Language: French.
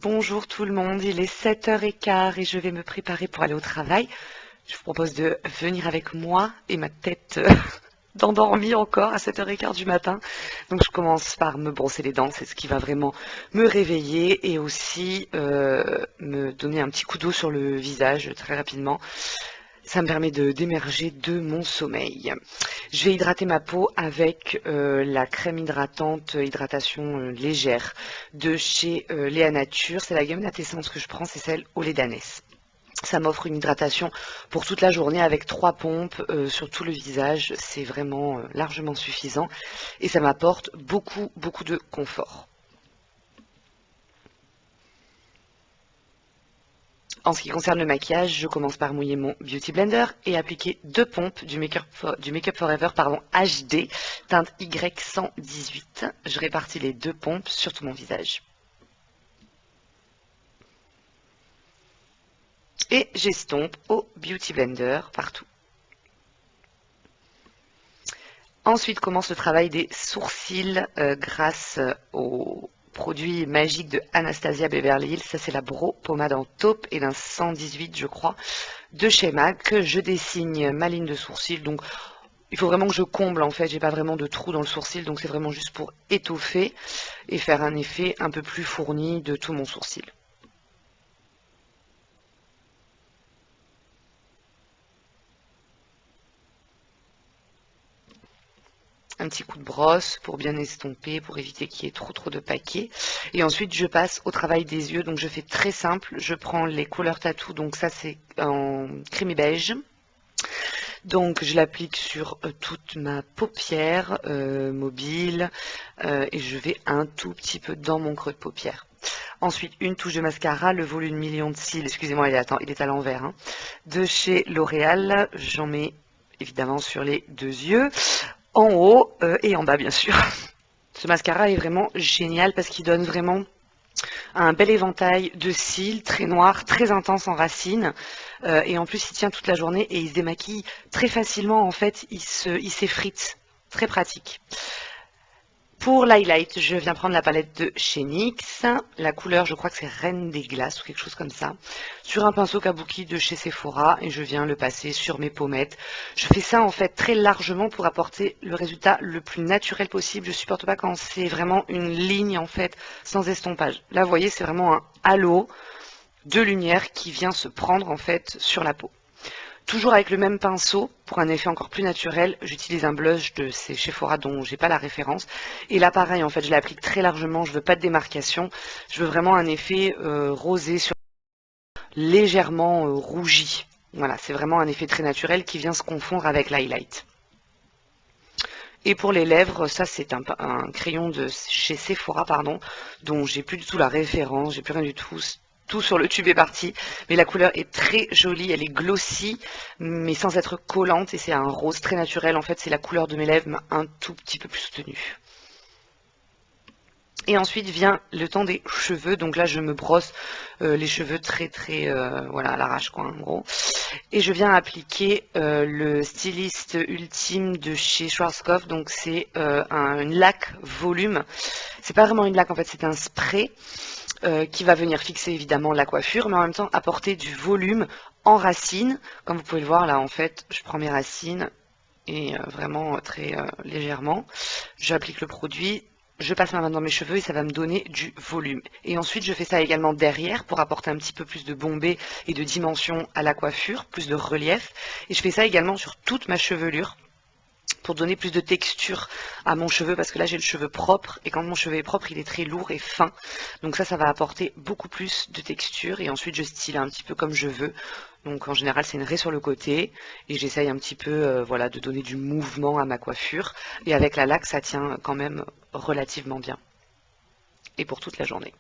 Bonjour tout le monde, il est 7h15 et je vais me préparer pour aller au travail. Je vous propose de venir avec moi et ma tête d'endormie encore à 7h15 du matin. Donc je commence par me brosser les dents, c'est ce qui va vraiment me réveiller et aussi me donner un petit coup d'eau sur le visage très rapidement. Ça me permet d'émerger de mon sommeil. Je vais hydrater ma peau avec la crème hydratante, hydratation légère de chez Léa Nature. C'est la gamme d'essence que je prends, c'est celle au lait d'ânesse. Ça m'offre une hydratation pour toute la journée avec 3 pompes sur tout le visage. C'est vraiment largement suffisant et ça m'apporte beaucoup de confort. En ce qui concerne le maquillage, je commence par mouiller mon Beauty Blender et appliquer 2 pompes du Make Up Forever HD, teinte Y118. Je répartis les 2 pompes sur tout mon visage. Et j'estompe au Beauty Blender partout. Ensuite commence le travail des sourcils grâce au produit magique de Anastasia Beverly Hills. Ça, c'est la Brow Pommade en taupe et d'un 118, je crois, de chez MAC. Je dessine ma ligne de sourcil. Donc, il faut vraiment que je comble, en fait. J'ai pas vraiment de trou dans le sourcil. Donc, c'est vraiment juste pour étoffer et faire un effet un peu plus fourni de tout mon sourcil. Un petit coup de brosse pour bien estomper, pour éviter qu'il y ait trop de paquets. Et ensuite, je passe au travail des yeux. Donc, je fais très simple. Je prends les couleurs tattoo. Donc, ça, c'est en crémé beige. Donc, je l'applique sur toute ma paupière mobile. Et je vais un tout petit peu dans mon creux de paupière. Ensuite, une touche de mascara, le volume million de cils. Excusez-moi, il est à l'envers. Hein, de chez L'Oréal. J'en mets évidemment sur les 2 yeux. En haut et en bas, bien sûr. Ce mascara est vraiment génial parce qu'il donne vraiment un bel éventail de cils, très noirs, très intense en racines. Et en plus, il tient toute la journée et il se démaquille très facilement. En fait, il s'effrite. Très pratique. Pour l'highlight, je viens prendre la palette de chez NYX. La couleur, je crois que c'est Reine des Glaces ou quelque chose comme ça. Sur un pinceau kabuki de chez Sephora et je viens le passer sur mes pommettes. Je fais ça en fait très largement pour apporter le résultat le plus naturel possible. Je supporte pas quand c'est vraiment une ligne en fait sans estompage. Là, vous voyez, c'est vraiment un halo de lumière qui vient se prendre en fait sur la peau. Toujours avec le même pinceau, pour un effet encore plus naturel, j'utilise un blush de chez Sephora dont j'ai pas la référence. Et là, pareil, en fait, je l'applique très largement, je veux pas de démarcation. Je veux vraiment un effet rosé, légèrement rougi. Voilà, c'est vraiment un effet très naturel qui vient se confondre avec l'highlight. Et pour les lèvres, ça c'est un crayon de chez Sephora, pardon, dont j'ai plus du tout la référence, j'ai plus rien du tout. Tout sur le tube est parti, mais la couleur est très jolie, elle est glossy, mais sans être collante, et c'est un rose très naturel. En fait, c'est la couleur de mes lèvres, mais un tout petit peu plus soutenue. Et ensuite vient le temps des cheveux. Donc là, je me brosse les cheveux très voilà, à l'arrache, quoi, en gros. Et je viens appliquer le styliste ultime de chez Schwarzkopf. Donc c'est une laque volume. C'est pas vraiment une laque, en fait, c'est un spray qui va venir fixer évidemment la coiffure, mais en même temps apporter du volume en racines. Comme vous pouvez le voir là, en fait, je prends mes racines et vraiment très légèrement. J'applique le produit. Je passe ma main dans mes cheveux et ça va me donner du volume. Et ensuite, je fais ça également derrière pour apporter un petit peu plus de bombée et de dimension à la coiffure, plus de relief. Et je fais ça également sur toute ma chevelure pour donner plus de texture à mon cheveu, parce que là j'ai le cheveu propre et quand mon cheveu est propre il est très lourd et fin, donc ça va apporter beaucoup plus de texture. Et ensuite je style un petit peu comme je veux, donc en général c'est une raie sur le côté et j'essaye un petit peu voilà, de donner du mouvement à ma coiffure, et avec la laque ça tient quand même relativement bien et pour toute la journée.